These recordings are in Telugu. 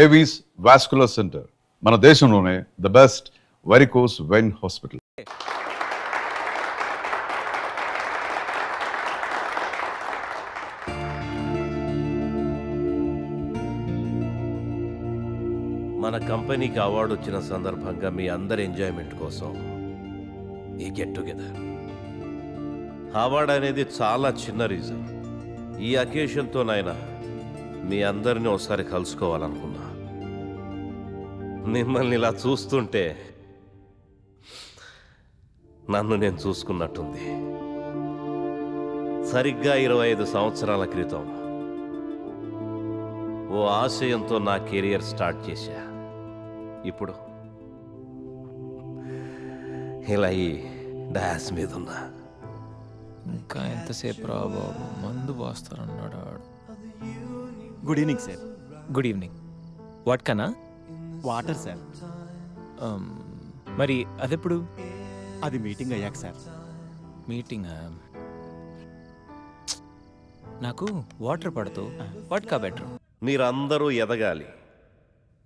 ఏవీస్ వాస్కులర్ సెంటర్, మన దేశంలోనే the best varicose vein hospital. మన కంపెనీకి అవార్డు వచ్చిన సందర్భంగా మీ అందరి ఎంజాయ్మెంట్ కోసం ఈ గెట్ టుగెదర్. అవార్డు అనేది చాలా చిన్న రీజన్. ఈ అకేషన్తో నాయన మీ అందరినీ ఒకసారి కలుసుకోవాలనుకున్నా. మిమ్మల్ని ఇలా చూస్తుంటే నన్ను నేను చూసుకున్నట్టుంది. సరిగ్గా 25 సంవత్సరాల క్రితం ఓ ఆశయంతో నా కెరియర్ స్టార్ట్ చేశా. ఇప్పుడు ఇలా ఈ డాస్ మీద ఉన్నా. ఇంకా ఎంతసేపు రా బాబు, మందు పోస్తారన్నాడు. Good evening sir. Good evening. What కన్నా? Water sir. మరి అదెప్పుడు? అది మీటింగ్ అయ్యాక సార్. మీటింగ్? నాకు వాటర్ పడుతూ వాట్ కా బెటర్. మీరందరూ ఎదగాలి,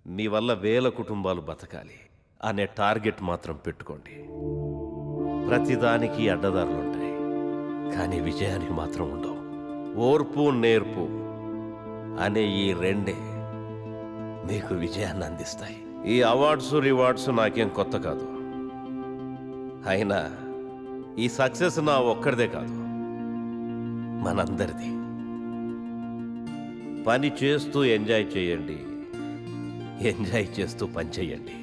మీ వల్ల వేల కుటుంబాలు బతకాలి అనే టార్గెట్ మాత్రం పెట్టుకోండి. ప్రతిదానికి అడ్డదారులుంటాయి, కానీ విజయానికి మాత్రం ఉండవు. ఓర్పు నేర్పు అనే ఈ రెండే మీకు విజయాన్ని అందిస్తాయి. ఈ అవార్డ్స్ రివార్డ్స్ నాకేం కొత్త కాదు. అయినా ఈ సక్సెస్ నా ఒక్కడిదే కాదు, మనందరిది. పని చేస్తూ ఎంజాయ్ చేయండి, ఎంజాయ్ చేస్తూ పని చేయండి.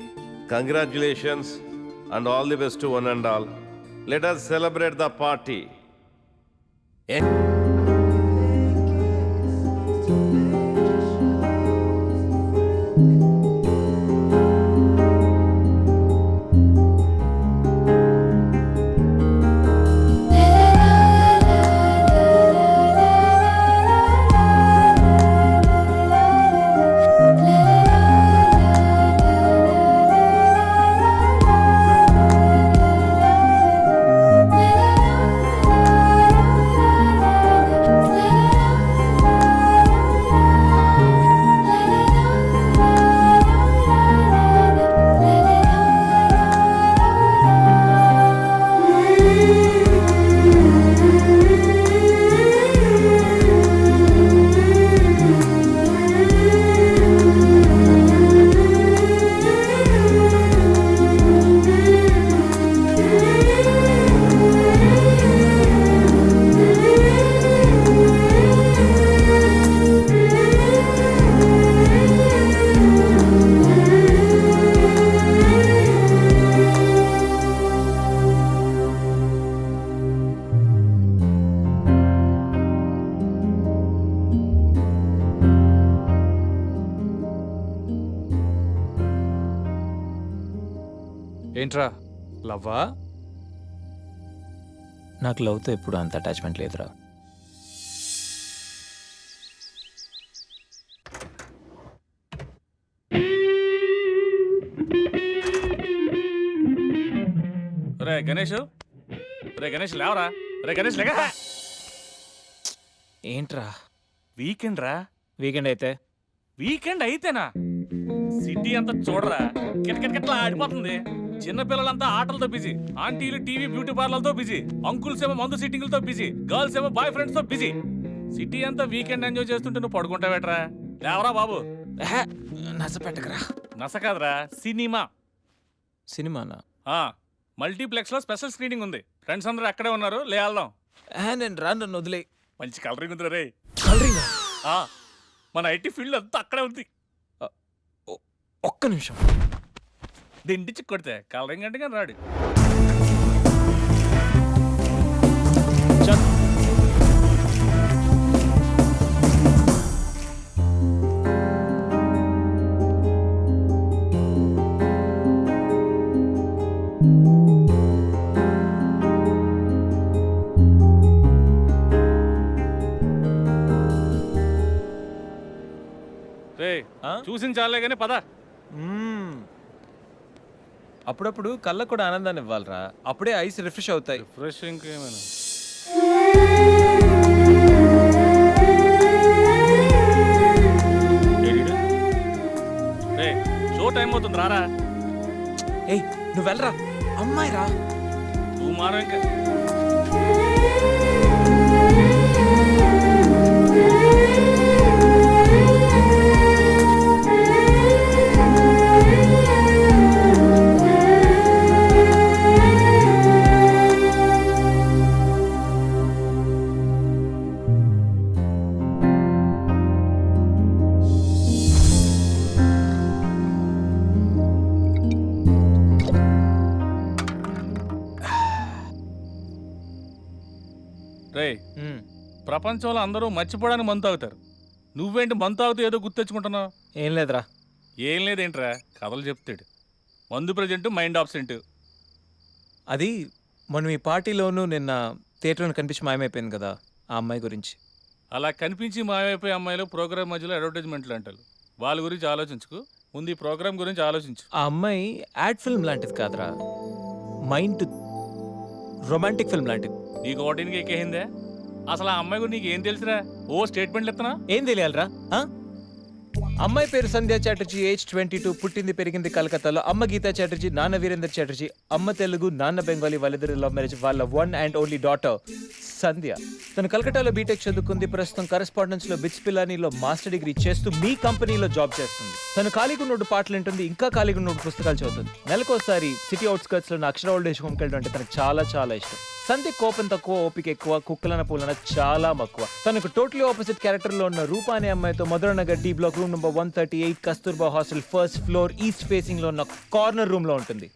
Congratulations and all the best one and all. Let us celebrate the party. ఏంట్రా లవ్వా? నాకు లవ్తో ఎప్పుడు అంత అటాచ్మెంట్ లేదురా. రే గణేష్, లేవరా. రే గణేష్ లేగా. ఏంట్రా వీకెండ్ రా. వీకెండ్ అయితేనా సిటీ అంతా చూడరా, కిటకిటకిట్లా ఆడిపోతుంది. చిన్నపిల్లలంతా ఆటలతో బిజీ, ఆంటీలు టీవీ బ్యూటీ పార్లర్తో బిజీ, అంకుల్స్ ఏమో మందు సిట్టింగ్లతో బిజీ, గర్ల్స్ ఏమో బాయ్ ఫ్రెండ్స్ తో బిజీ. సిటీ అంతా వీకెండ్ ఎంజాయ్ చేస్తుంటే నువ్వు పడుకుంటావేట్రా? లేవరా బాబు. నస పెట్టకరా. నస కాదురా, సినిమా. సినిమానా? మల్టీప్లెక్స్ లో స్పెషల్ స్క్రీనింగ్ ఉంది. ఫ్రెండ్స్ అందరూ అక్కడే ఉన్నారు, లేళ్దాం. నేను రాను, నన్ను వదిలే. మంచి కలరింగ్ ఉంది రే. కలరింగ్? మన ఐటీ ఫీల్డ్ అంతా అక్కడే ఉంది. ఒక్క నిమిషం. దిండిచి కొడితే కలరింగ్ అంటే కానీ రాడు. చూసిన చాలే కానీ పద. అప్పుడప్పుడు కళ్ళకు కూడా ఆనందాన్ని ఇవ్వాలరా, అప్పుడే ఐస్ రిఫ్రెష్ అవుతాయి. రిఫ్రెష్ ఇంకేమైనా రే షో టైం అవుతుంది రారా. ఏయ్ నువ్వు వెళ్ళరా, అమ్మాయి రా. నువ్వు మారా ఇంకా. రే ప్రపంచంలో అందరూ మర్చిపోవడానికి మందు తాగుతారు. నువ్వేంటి మందు తాగుతూ ఏదో గుర్తెచ్చుకుంటున్నావు? ఏం లేదురా. ఏం లేదేంట్రా, కథలు చెప్తాడు. మందు ప్రజెంట్, మైండ్ ఆబ్సెంట్. అది మనం ఈ పార్టీలోనూ నిన్న థియేటర్లో కనిపించి మాయమైపోయింది కదా, ఆ అమ్మాయి గురించి. అలా కనిపించి మాయమైపోయే అమ్మాయిలు ప్రోగ్రామ్ మధ్యలో అడ్వర్టైజ్మెంట్లు అంటారు. వాళ్ళ గురించి ఆలోచించుకు, ముందు ఈ ప్రోగ్రామ్ గురించి ఆలోచించు. ఆ అమ్మాయి యాడ్ ఫిల్మ్ లాంటిది కాదురా, మైండ్ రొమాంటిక్ ఫిల్మ్ లాంటిది. నీకు ఓటింగ్కి ఎక్కేసిందే? అసలు ఆ అమ్మాయి గురించి నీకు ఏం తెలుసురా? ఓ స్టేట్మెంట్లు ఇస్తున్నా. ఏం తెలియాలరా? అమ్మాయి పేరు సంధ్యా చాటర్జీ, ఏజ్ 22, పుట్టింది పెరిగింది కలకత్తాలో. అమ్మ గీతా చాటర్జీ, నాన్న వీరేందర్ చాటర్జీ. అమ్మ తెలుగు, నాన్న బెంగాలీ. వాళ్ళిద్దరు లవ్ మ్యారేజ్. వాళ్ళ వన్ అండ్ ఓన్లీ డాటర్ సంధ్య. తను కలకట్టాలో బీటెక్ చదువుకుంది. ప్రస్తుతం కరెస్పాండెన్స్ లో బిట్స్ పిలానీలో మాస్టర్ డిగ్రీ చేస్తూ మీ కంపెనీలో జాబ్ చేస్తుంది. తను ఖాళీగా ఉన్నోడు పాటలు వింటుంది, ఇంకా ఖాళీగా ఉన్నోడు పుస్తకాలు చదువుతుంది. నెలకోసారి సిటీ అవుట్స్కర్ట్స్ లో ఉన్న అక్షర ఓల్డ్ ఏజ్ హోమ్కి వెళ్ళడం అంటే తనకు చాలా చాలా ఇష్టం. సంధ్య కోపం తక్కువ, ఓపిక ఎక్కువ, కుక్కలన పూలన చాలా మక్కువ. తనకు టోటలీ ఆపోజిట్ క్యారెక్టర్ లో ఉన్న రూపా అనే అమ్మాయితో Madhuranagar D block room number 138 Kasturba hostel first floor east facing లో ఉన్న కార్నర్ రూమ్ లో ఉంటుంది.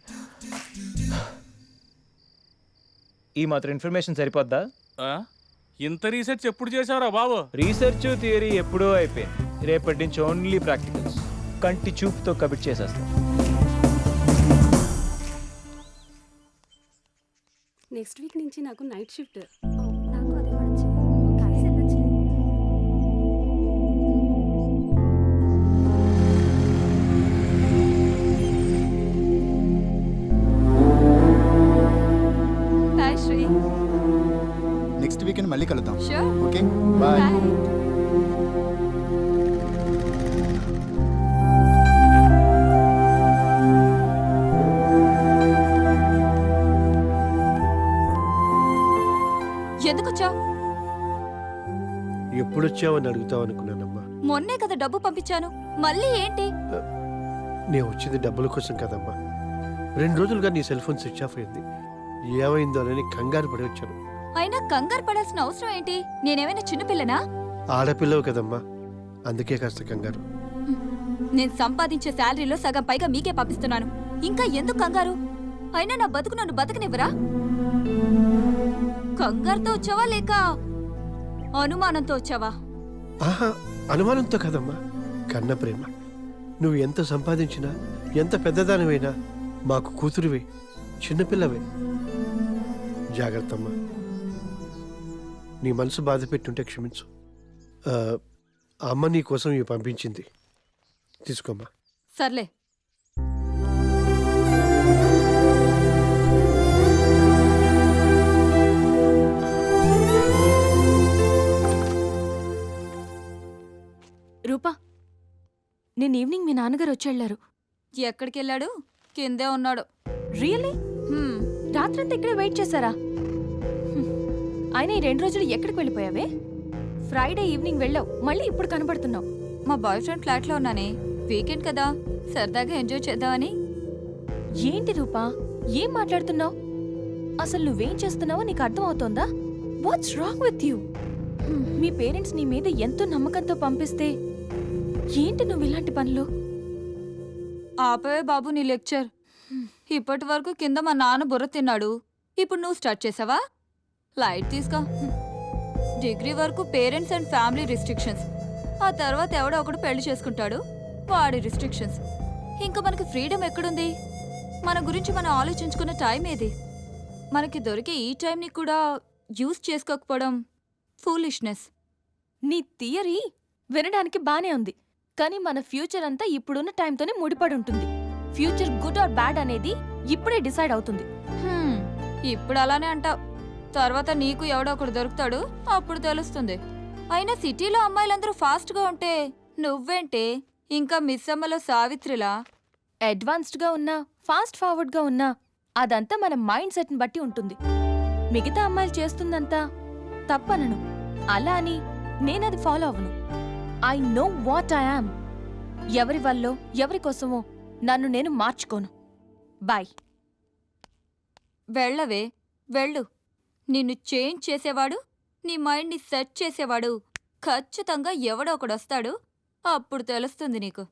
ఈ మాత్రం ఇన్ఫర్మేషన్ సరిపోద్దా? ఆ? ఇంత రీసెర్చ్ ఎప్పుడు చేసావురా బాబు? రీసెర్చ్ థియరీ ఎప్పుడూ అయిపోయింది. రేపటి నుంచి ఓన్లీ ప్రాక్టికల్స్. కంటి చూపుతో కబిట్ చేసేస్తాం. నెక్స్ట్ వీక్ నుంచి నాకు నైట్ షిఫ్ట్. నాకు అది పడచ్చు. కలిసి వెళ్ళొచ్చులే. హాయ్ శ్రీ. నెక్స్ట్ వీకెండ్ మళ్ళీ కలుద్దాం. షూర్. Okay bye. బాయ్. ఎందుకు వచ్చావు? ఎప్పుడు వచ్చావని అడుగుతావు అనుకున్నానమ్మా. మొన్నే కదా డబ్బు పంపించాను, మళ్ళీ ఏంటి? నేను వచ్చింది డబ్బుల కోసం కదమ్మా. 2 రోజులుగా నీ సెల్ ఫోన్ స్విచ్ ఆఫ్ అయింది. ఏమైందోనని కంగారు పడి వచ్చాను. అయినా కంగారు పడాల్సిన అవసరం ఏంటి? నేనేమైనా చిన్నపిల్లనా? ఆడపిల్లవు కదమ్మా, అందుకే కాస్త కంగారు. నేను సంపాదించే శాలరీలో సగం పైగా మీకే పంపిస్తున్నాను, ఇంకా ఎందుకు కంగారు? అయినా నా బతుకు నన్ను బతకనివ్వరా? కంగారుతో వచ్చావా లేక అనుమానంతో వచ్చావా? ఆహా, అనుమానంతో కదమ్మా, కన్న ప్రేమ. నువ్వు ఎంత సంపాదించినా, ఎంత పెద్దదానివైనా మాకు కూతురువే, చిన్నపిల్లవే. జాగ్రత్తమ్మా. నీ మనసు బాధ పెట్టుంటే క్షమించు. అమ్మ నీ కోసం ఇవి పంపించింది, తీసుకోమ్మా. సర్లే. రూపా, నేను ఈవినింగ్ మీ నాన్నగారు వచ్చేళ్లారు. ఎక్కడికి వెళ్ళాడు? కిందే ఉన్నాడు. రియల్లీ? రాత్రంతా ఇక్కడే వెయిట్ చేశారా? ఆయన ఈ 2 రోజులు ఎక్కడికి వెళ్ళిపోయావే? ఫ్రైడే ఈవినింగ్ వెళ్ళావు, మళ్ళీ ఇప్పుడు కనబడుతున్నావు. మా బాయ్ ఫ్రెండ్ ఫ్లాట్లో ఉన్నానే, వీకెండ్ కదా, సరదాగా ఎంజాయ్ చేద్దామని. ఏంటి రూపా, ఏం మాట్లాడుతున్నావు? అసలు నువ్వేం చేస్తున్నావో నీకు అర్థం అవుతోందా? What's wrong with you? మీ పేరెంట్స్ నీ మీద ఎంతో నమ్మకంతో పంపిస్తే ఏంటి నువ్వు ఇలాంటి పనులు? ఆపే బాబు నీ లెక్చర్. ఇప్పటి వరకు కింద మా నాన్న బుర్ర తిన్నాడు, ఇప్పుడు నువ్వు స్టార్ట్ చేసావా? లైట్ తీసుకో. డిగ్రీ వరకు పేరెంట్స్ అండ్ ఫ్యామిలీ రిస్ట్రిక్షన్స్, ఆ తర్వాత ఎవడో ఒకడు పెళ్లి చేసుకుంటాడు, వాడి రిస్ట్రిక్షన్స్. ఇంకా మనకి ఫ్రీడమ్ ఎక్కడుంది? మన గురించి మనం ఆలోచించుకున్న టైం ఏది? మనకి దొరికే ఈ టైంని కూడా యూజ్ చేసుకోకపోవడం ఫూలిష్నెస్. నీ థియరీ వినడానికి బానే ఉంది, కానీ మన ఫ్యూచర్ అంతా ఇప్పుడున్న టైంతోనే ముడిపడి ఉంటుంది. ఫ్యూచర్ గుడ్ ఆర్ బ్యాడ్ అనేది ఇప్పుడే డిసైడ్ అవుతుంది. ఇప్పుడు అలానే అంటావు, తర్వాత నీకు ఎవడో ఒకడు దొరుకుతాడు, అప్పుడు తెలుస్తుంది. అయినా సిటీలో అమ్మాయిలందరూ ఫాస్ట్గా ఉంటే నువ్వేంటే ఇంకా మిస్ అమ్మలో సావిత్రిలా అడ్వాన్స్డ్గా ఉన్నా ఫాస్ట్ ఫార్వర్డ్గా ఉన్నా అదంతా మన మైండ్ సెట్ని బట్టి ఉంటుంది. మిగతా అమ్మాయిలు చేస్తుందంతా తప్పనను, అలా అని నేనది ఫాలో అవ్వను. I know what I am. ఎవరి వల్లో ఎవరి కోసమో నన్ను నేను మార్చుకోను. బాయ్. వెళ్ళవే వెళ్ళు. నిన్ను చేంజ్ చేసేవాడు, నీ మైండ్ని సెట్ చేసేవాడు ఖచ్చితంగా ఎవడో ఒకడొస్తాడు. అప్పుడు తెలుస్తుంది నీకు.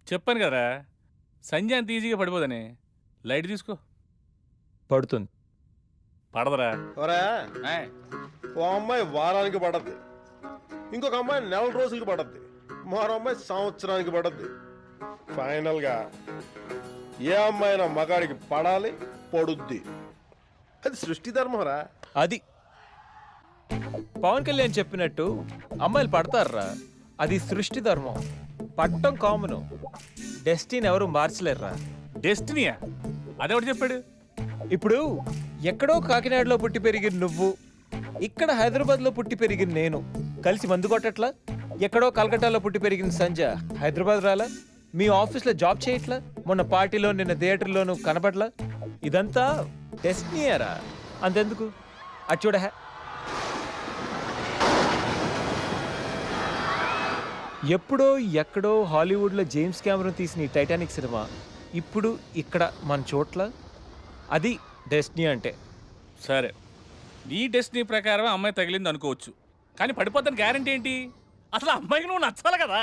చెప్పాను కదరా సంజయ్ అంత ఈజీగా పడిపోదని. లైట్ తీసుకో. పడుతుంది. పడదరా. ఏయ్, ఓ అమ్మాయి వారానికి పడద్ది, ఇంకొక అమ్మాయి నెల రోజులకి పడద్ది, మరో అమ్మాయి సంవత్సరానికి పడద్ది. ఫైనల్గా ఏ అమ్మాయినా మగాడికి పడాలి, పడుద్ది. అది సృష్టి ధర్మరా. అది పవన్ కళ్యాణ్ చెప్పినట్టు అమ్మాయిలు పడతారురా. అది సృష్టి ధర్మం. పట్టం కామను. డెస్టినీ ఎవరు మార్చలేరురా. డెస్టినీయా? అదెవడు చెప్పాడు? ఇప్పుడు ఎక్కడో కాకినాడలో పుట్టి పెరిగిన నువ్వు, ఇక్కడ హైదరాబాద్లో పుట్టి పెరిగిన నేను కలిసి మందు కొట్టట్లా? ఎక్కడో కలకట్టాలో పుట్టి పెరిగిన సంజయ్ హైదరాబాద్ రాలా? మీ ఆఫీస్లో జాబ్ చేయట్లా? మొన్న పార్టీలో నిన్న థియేటర్లోనూ కనపడలా? ఇదంతా డెస్టినీయరా. అంతెందుకు అది చూడ. ఎప్పుడో ఎక్కడో హాలీవుడ్లో జేమ్స్ కెమెరాన్ తీసిన ఈ టైటానిక్ సినిమా ఇప్పుడు ఇక్కడ మన చోట్ల. అది డెస్టినీ అంటే. సరే, నీ డెస్టినీ ప్రకారం అమ్మాయి తగిలింది అనుకోవచ్చు, కానీ పడిపోతాను గ్యారంటీ ఏంటి? అసలు అమ్మాయికి నువ్వు నచ్చాలి కదా.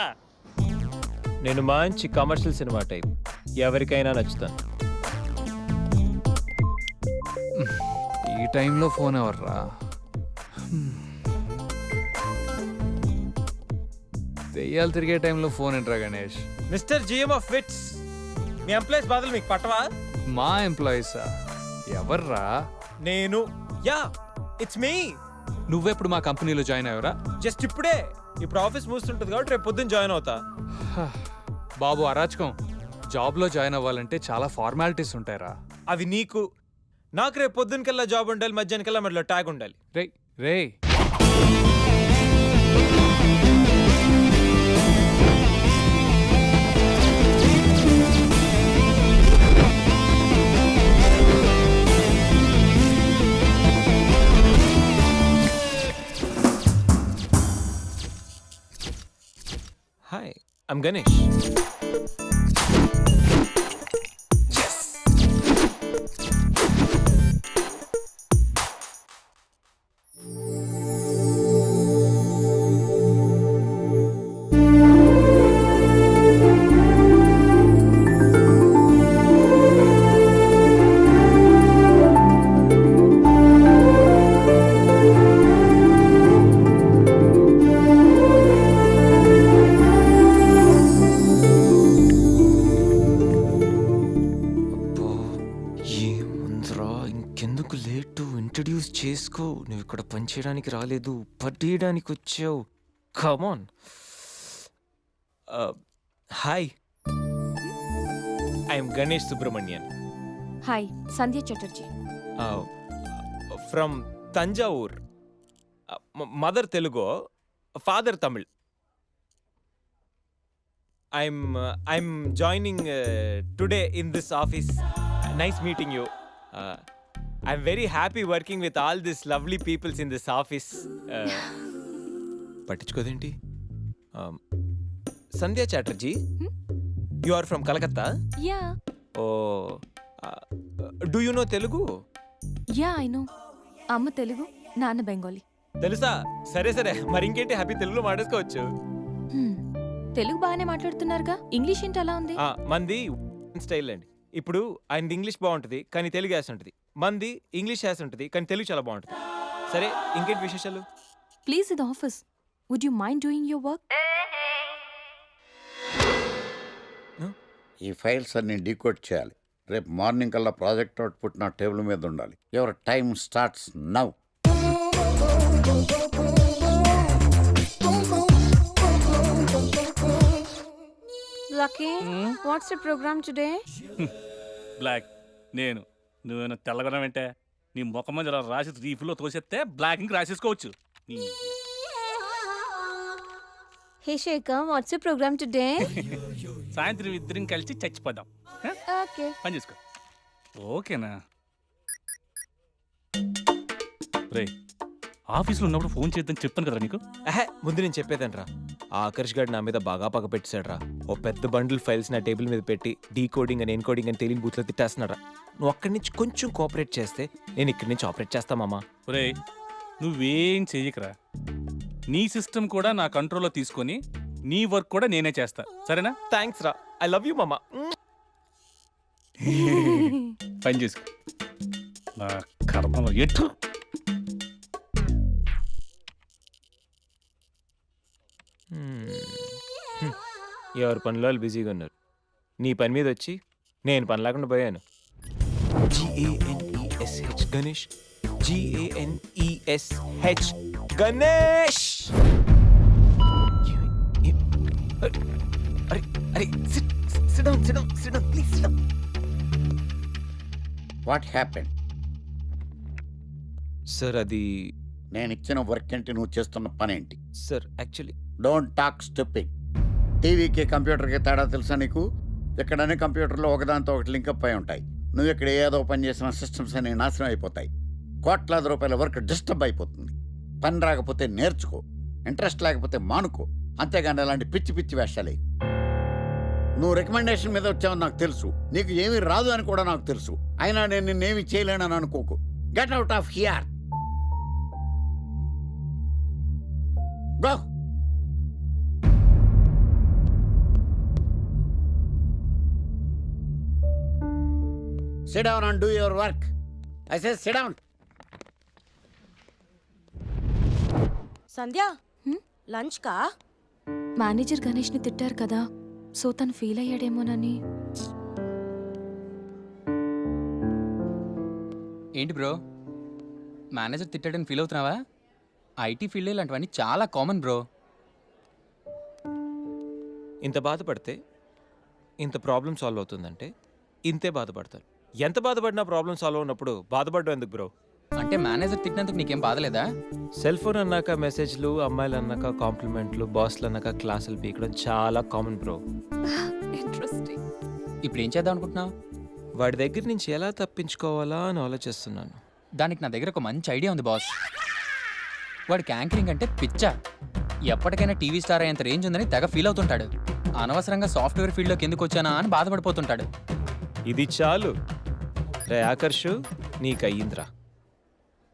నేను మంచి కమర్షియల్ సినిమా టైప్, ఎవరికైనా నచ్చుతాను. ఈ టైంలో ఫోన్ ఎవర్రా? దెయ్యాలు తిరిగే టైంలో ఫోన్ ఏంట్రా Ganesh? Mister GM of Wits, మీ ఎంప్లాయీస్ బాధలు మీకు పట్టవా? మా ఎంప్లాయీసా? ఎవర్రా? నేను. Yeah, it's me. నువ్వెప్పుడు మా కంపెనీలో జాయిన్ అయ్యవరా? జస్ట్ ఇప్పుడే. ఇప్పుడు ఆఫీస్ మూస్తుంటుంది కాబట్టి రేపు పొద్దున్న జాయిన్ అవుతా. బాబు అరాచకం. జాబ్లో జాయిన్ అవ్వాలంటే చాలా ఫార్మాలిటీస్ ఉంటాయిరా. అవి నీకు. నాకు రేపు పొద్దునకల్లా జాబ్ ఉండాలి, మధ్యాహ్నకల్లా మధ్యలో ట్యాగ్ ఉండాలి. రే రే హాయ్, ఐమ్ గణేష్. ఇంకెందుకు లేటు? ఇంట్రడ్యూస్ చేసుకో. నువ్వు ఇక్కడ పనిచేయడానికి రాలేదు, పట్టేయడానికి వచ్చావు. Come on. Hi, I'm Ganesh Subrahmanyan. Hi, Sandhya Chatterjee. From Thanjavur. Mother Telugu, father Tamil. I'm joining today in this office. Nice meeting you. I'm very happy working with all these lovely peoples in this office. పట్టించుకోదేంటి? Sandhya Chatterjee, you are from Calcutta? Yeah Oh, do you know Telugu? Yeah I know. అమ్మ తెలుగు, నాన్న బెంగాలీ. తెలుసా? సరే సరే, మరి ఇంకేంటి, హ్యాపీ తెలుగులో మాట్లాడుకోవచ్చు. తెలుగు బాగానే మాట్లాడుతున్నారుగా, ఇంగ్లీష్ ఏంటి అలా ఉంది? మంది స్టైల్ అండి. ఇప్పుడు ఆయనది ఇంగ్లీష్ బాగుంటుంది కానీ తెలుగు యాస ఉంటుంది. మంది ఇంగ్లీష్ యాస ఉంటుంది కానీ తెలుగు చాలా బాగుంటుంది. సరే, ఇంకేంటి విశేషాలు? ప్లీజ్ ఇది office. Would you mind doing your work? ఈ ఫైల్స్ అన్ని డీకోడ్ చేయాలి. రేపు మార్నింగ్ కల్లా ప్రాజెక్ట్ అవుట్పుట్ నా టేబుల్ మీద ఉండాలి. Your time starts now. Lucky, what's the program today? Black, నేను నువ్వేనా తెల్లగొనం ఏంటే? నీ ముఖం మీద ఇలా రాసి రీఫ్లో తోసేస్తే బ్లాక్ ఇంక్ రాసేసుకోవచ్చు. Hey Shekhar, what's your program today? సాయంత్రం ఇద్దరం కలిసి చచ్చిపోదాం. ఓకే. పని చేసుకో. ఓకేనా? రే, ఆఫీస్లో ఉన్నప్పుడు ఫోన్ చేద్దాం చెప్తాను కదా నీకు. ముందు నేను చెప్పేదంట్రా, ఆ ఆకర్ష్ గారు నా మీద బాగా పగ పెట్టాడురా. ఓ పెద్ద బండిల్ ఫైల్స్ నా టేబుల్ మీద పెట్టి డీకోడింగ్ అని ఎన్కోడింగ్ అని తెలియని బూత్లో తిట్టేస్తున్నారా. నువ్వు అక్కడి నుంచి కొంచెం కోఆపరేట్ చేస్తే నేను ఇక్కడి నుంచి ఆపరేట్ చేస్తామమ్మా. రే, నువ్వేం చెయ్యకరా. నీ సిస్టమ్ కూడా నా కంట్రోల్లో తీసుకొని నీ వర్క్ కూడా నేనే చేస్తా, సరేనా? థ్యాంక్స్ రా, ఐ లవ్ యూ మామా. పని చేసుకో. నా కర్మ ఎటు. ఎవరి పనిలో వాళ్ళు బిజీగా ఉన్నారు. నీ పని మీద వచ్చి నేను పని లేకుండా పోయాను. GANESH Ganesh, GANESH Ganesh. అరే అరే, sit down, please sit down. What happen? Sir అది నేను ఇచ్చిన వర్క్ ఏంటి, నువ్వు చేస్తున్న పని ఏంటి? Sir actually don't talk stupid. టీవీకి కంప్యూటర్కి తేడా తెలుసా నీకు? ఎక్కడనే కంప్యూటర్లో ఒకదాంతో ఒకటి లింకప్ అయి ఉంటాయి. నువ్వు ఇక్కడ ఏదో పని చేసిన సిస్టమ్స్ అన్ని నాశనం అయిపోతాయి. కోట్లాది రూపాయల వర్క్ డిస్టర్బ్ అయిపోతుంది. పని రాకపోతే నేర్చుకో, ఇంట్రెస్ట్ లేకపోతే మానుకో, అంతేగాని అలాంటి పిచ్చి పిచ్చి వేషాలే. నువ్వు రికమెండేషన్ మీద వచ్చావని నాకు తెలుసు, నీకు ఏమీ రాదు అని కూడా నాకు తెలుసు. అయినా నేను నిన్నేమి చేయలేనని అనుకోకు. Get out of here. Go. Sit down and do your work. I say sit down. Sandhya, lunch కా? మేనేజర్ గణేష్ని తిట్టారు కదా, సో తను ఫీల్ అయ్యాడేమోనని. ఏంటి బ్రో, మేనేజర్ తిట్టాడని ఫీల్ అవుతున్నావా? ఐటీ ఫీల్డ్ ఇలాంటివన్నీ చాలా కామన్ బ్రో. ఇంత బాధపడితే ఇంత ప్రాబ్లం సాల్వ్ అవుతుందంటే ఇంతే బాధపడతారు. ఎంత బాధపడినా ప్రాబ్లం సాల్వ్ అయినప్పుడు బాధపడడం ఎందుకు బ్రో? అంటే మేనేజర్ తిట్టినందుకు నీకేం బాధలేదా? సెల్ ఫోన్ అన్నాక మెసేజ్లు, అమ్మాయిలు అన్నాక కాంప్లిమెంట్లు, బాస్లు అన్నాక క్లాసులు పీకడం చాలా కామన్ బ్రో. ఇంట్రెస్టింగ్. ఇప్పుడు ఏం చేద్దాం అనుకుంటున్నావు? వాడి దగ్గర నుంచి ఎలా తప్పించుకోవాలా అని ఆలోచిస్తున్నాను. దానికి నా దగ్గర ఒక మంచి ఐడియా ఉంది బాస్. వాడికి యాంకరింగ్ అంటే పిచ్చా. ఎప్పటికైనా టీవీ స్టార్ అయ్యేంత రేంజ్ ఉందని తెగ ఫీల్ అవుతుంటాడు. అనవసరంగా సాఫ్ట్వేర్ ఫీల్డ్లోకి ఎందుకు వచ్చానా అని బాధపడిపోతుంటాడు. ఇది చాలు రే ఆకర్షు, నీకు అయ్యిందిరా.